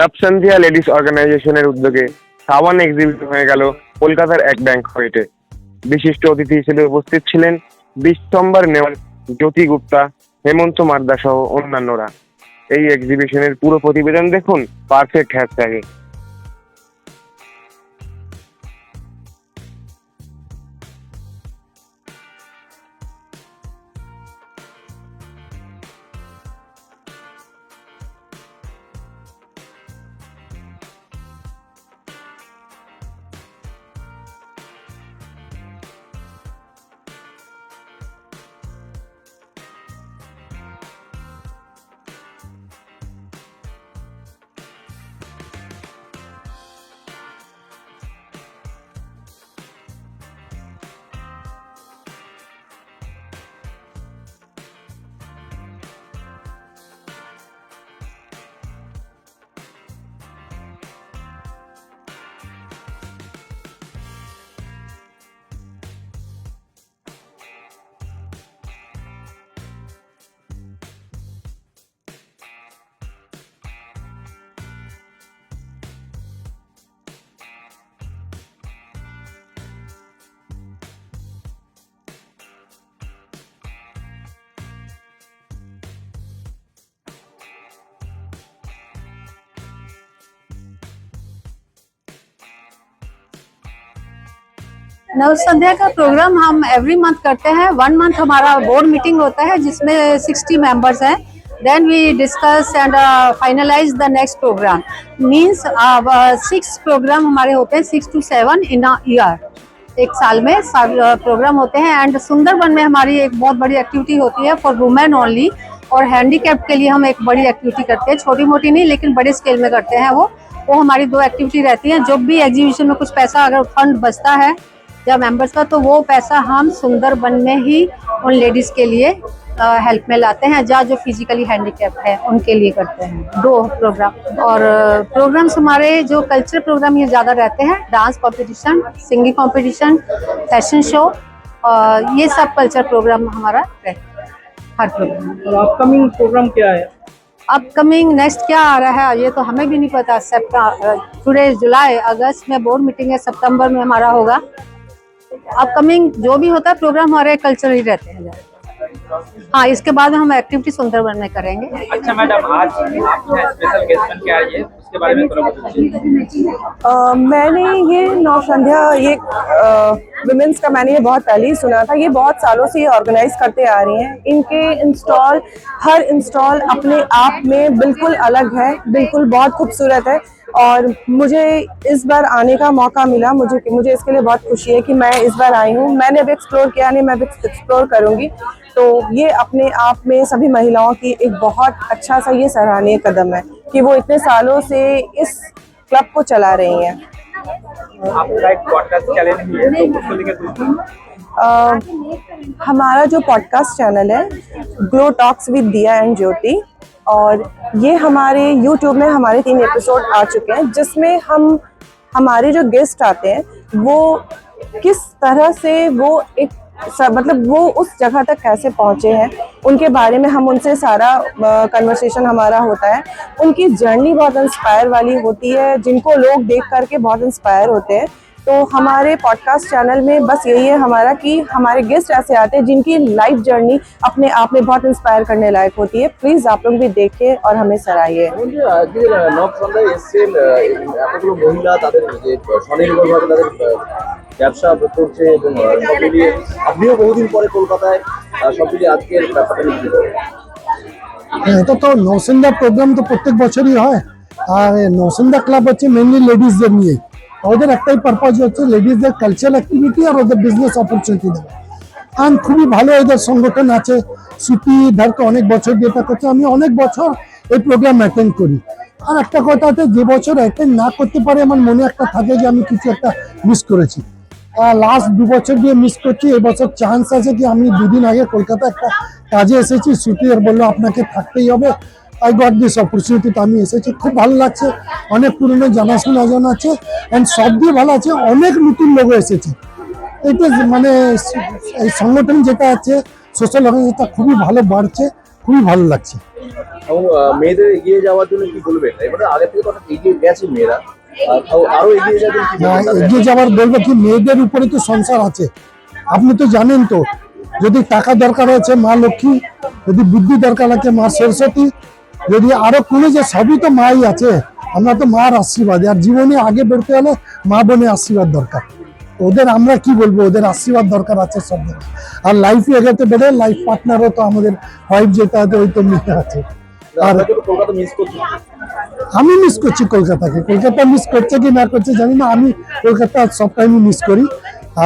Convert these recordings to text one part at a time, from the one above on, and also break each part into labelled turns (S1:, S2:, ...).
S1: নবসন্ধিয়া ladies অর্গানাইজেশনের উদ্যোগে সাবান এক্সিবিশন হয়ে গেল কলকাতার এক ব্যাংকয়েটে। বিশিষ্ট অতিথি হিসেবে উপস্থিত ছিলেন বিশ্বম্বর নেওয়াল, জ্যোতি গুপ্তা, হেমন্ত মার্দা সহ অন্যান্যরা। এই এক্সিবিশনের পুরো প্রতিবেদন দেখুন পারফেক্ট হ্যাশট্যাগে।
S2: नव संध्या का प्रोग्राम हम एवरी मंथ करते हैं। 1 मंथ हमारा बोर्ड मीटिंग होता है जिसमें 60 मेंबर्स हैं। Then we discuss and finalise the next programme. Means 6 programme हमारे होते हैं, 6 to 7 इन अ ईयर। एक साल में प्रोग्राम होते हैं। एंड सुंदरबन में हमारी एक बहुत बड़ी एक्टिविटी होती है फॉर वुमेन ओनली, और हैंडीकैप के लिए हम एक बड़ी एक्टिविटी करते हैं, छोटी मोटी नहीं लेकिन बड़े स्केल में करते हैं। वो हमारी 2 एक्टिविटी रहती हैं। जब भी एग्जीबिशन में कुछ पैसा अगर फंड बचता है जब मेंबर्स का, तो वो पैसा हम सुंदरबन में ही उन लेडीज के लिए हेल्प में लाते हैं जहाँ जो फिजिकली हैंडीकैप है उनके लिए करते हैं 2 प्रोग्राम। और प्रोग्राम्स हमारे जो कल्चरल प्रोग्राम ये ज़्यादा रहते हैं, dance competition, singing competition, fashion show, ये सब कल्चर प्रोग्राम हमारा रहता है हर प्रोग्राम।
S3: और अपकमिंग प्रोग्राम क्या है?
S2: अपकमिंग नेक्स्ट क्या आ रहा है ये तो हमें भी नहीं पता। टुडे जुलाई, अगस्त में बोर्ड मीटिंग है, सितंबर में हमारा होगा। अपकमिंग जो भी होता है प्रोग्राम हमारे कल्चरल ही रहते हैं। हाँ, इसके बाद हम एक्टिविटी सुंदरबन में करेंगे।
S3: अच्छा मैडम, आज आप स्पेशल गेस्ट बन के आई है, उसके बारे में थोड़ा बताइए।
S4: मैंने ये नव संध्या, ये विमेंस का मैंने ये बहुत पहले ही सुना था। ये बहुत सालों से ये ऑर्गेनाइज करते आ रही हैं। इनके इंस्टॉल, हर इंस्टॉल अपने आप में बिल्कुल अलग है, बिल्कुल बहुत खूबसूरत है। और मुझे इस बार आने का मौका मिला, मुझे इसके लिए बहुत खुशी है कि मैं इस बार आई हूँ। मैंने अभी एक्सप्लोर किया नहीं, मैं अभी एक्सप्लोर करूँगी। तो ये अपने आप में सभी महिलाओं की एक बहुत अच्छा सा ये सराहनीय कदम है कि वो इतने सालों से इस क्लब को चला रही हैं।
S3: आपका एक पॉडकास्ट चैनल है तो उसको लेकर
S4: हमारा जो पॉडकास्ट चैनल है ग्लो टॉक्स विद दिया एंड ज्योति, और ये हमारे YouTube में हमारे 3 एपिसोड आ चुके हैं, जिसमें हम हमारे जो गेस्ट आते हैं वो किस तरह से वो एक मतलब वो उस जगह तक कैसे पहुँचे हैं उनके बारे में हम उनसे सारा कन्वर्सेशन हमारा होता है। उनकी जर्नी बहुत इंस्पायर वाली होती है, जिनको लोग देख करके बहुत इंस्पायर होते हैं। तो हमारे पॉडकास्ट चैनल में बस यही है हमारा कि हमारे गेस्ट ऐसे आते हैं जिनकी लाइफ जर्नी अपने आप में बहुत इंस्पायर करने लायक होती है। प्लीज़ आप लोग भी देखिए और हमें सराहिए।
S5: ব্যবসা করছে এবং আপনিও বহুদিন পরে কলকাতায় সবকিছু আজকের ব্যাপারটা নিয়ে
S6: এটা তো নৌসিন্দা প্রোগ্রাম তো প্রত্যেক বছরই হয়। আর নৌসিন্দা ক্লাব হচ্ছে মেনলি লেডিসদের নিয়ে। ওদের একটাই পারপাস হচ্ছে লেডিসদের কালচারাল অ্যাক্টিভিটি আর ওদের বিজনেস অপরচুনিটি দেওয়া। আর খুবই ভালো এদের সংগঠন আছে। সুতি ধারকে অনেক বছর দিয়ে এটা করছে, আমি অনেক বছর এই প্রোগ্রাম অ্যাটেন্ড করি। আর একটা কথা হচ্ছে, যে বছর অ্যাটেন্ড না করতে পারে আমার মনে একটা থাকে যে আমি কিছু একটা মিস করেছি। লাস্ট 2 বছর দিয়ে মিস করছি। এবছর চান্স আছে কি আমি 2 দিন আগে কলকাতা একটা কাজে এসেছি, সুতি আর বললো আপনাকে থাকতেই হবে। আই গট দিস অপরচুনিটি, আমি এসেছি, খুব ভালো লাগছে। অনেক পুরনো জানাশোনা জন আছে, অ্যান্ড সব দিয়ে ভালো আছে, অনেক নতুন লোক এসেছে। এটা মানে এই সংগঠন যেটা আছে সোশ্যাল অর্গানাইজেশনটা খুবই ভালো বাড়ছে। খুবই ভালো লাগছে।
S5: এবং মেয়েদের এগিয়ে যাওয়ার জন্য কি বলবেন? এবারে আগে থেকে তো অনেক এগিয়ে গেছে মেয়েরা, আরো এগিয়ে যাওয়ার জন্য কি
S6: না,
S5: বলবেন?
S6: এগিয়ে যাওয়ার বলবো কি, মেয়েদের উপরে তো সংসার আছে। আপনি তো জানেন তো, যদি টাকা দরকার আছে মা লক্ষ্মী, যদি বুদ্ধি দরকার আছে মা সরস্বতী, যদি আরো কোনো যে সবই তো মাই আছে। আমরা তো মার আশীর্বাদ, আর জীবনে আগে বেরোতে হলে মা বোনের আশীর্বাদ দরকার। ওদের আমরা কি বলবো, ওদের আশীর্বাদ দরকার আছে সব জায়গায়। আর লাইফে এগোতে পেরে লাইফ পার্টনারও তো আমাদের ওয়াইফ যেটা আছে ওই তো মেয়ে আছে। আর
S5: আমরা কিন্তু কলকাতা মিস করছি।
S6: আমি মিস করছি কলকাতাকে, কলকাতা মিস করছে কি না করছে জানি না, আমি কলকাতা সব টাইমই মিস করি।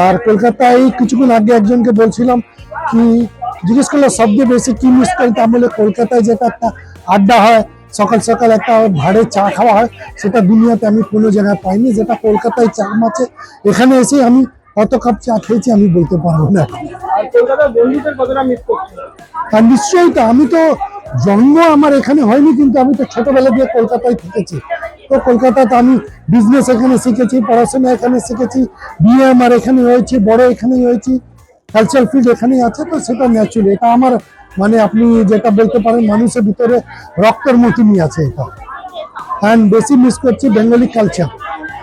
S6: আর কলকাতায় কিছুক্ষণ আগে একজনকে বলছিলাম কি, জিজ্ঞেস করলো সবচেয়ে বেশি কি মিস করি, তা বলে কলকাতায় যেটা একটা আড্ডা হয়, সকাল সকাল একটা ভাড়ে চা খাওয়া হয়, সেটা দুনিয়াতে আমি কোনো জায়গায় পাইনি, যেটা কলকাতায় চা আছে। এখানে এসে আমি কত কাপ চা খেয়েছি আমি বলতে পারবো না।
S3: আর কলকাতার বন্ধুদের কতটা মিস করছেন?
S6: আর নিশ্চয়ই তো, আমি তো জন্ম আমার এখানে হয়নি, কিন্তু আমি তো ছোটবেলা দিয়ে কলকাতায় থেকেছি। তো কলকাতাতে আমি বিজনেস এখানে শিখেছি, পড়াশোনা এখানে শিখেছি, বিয়ে আমার এখানে হয়েছে, বড় এখানেই হয়েছি, কালচারাল ফিল্ড এখানেই আছে। তো সেটা ন্যাচুরালি, এটা আমার মানে আপনি যেটা বলতে পারেন মানুষের ভিতরে রক্তের মতনই আছে এটা। অ্যান্ড বেশি মিস করছি বেঙ্গলি কালচার,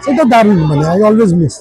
S6: সেটা দারুণ, মানে আই অলওয়েজ মিস।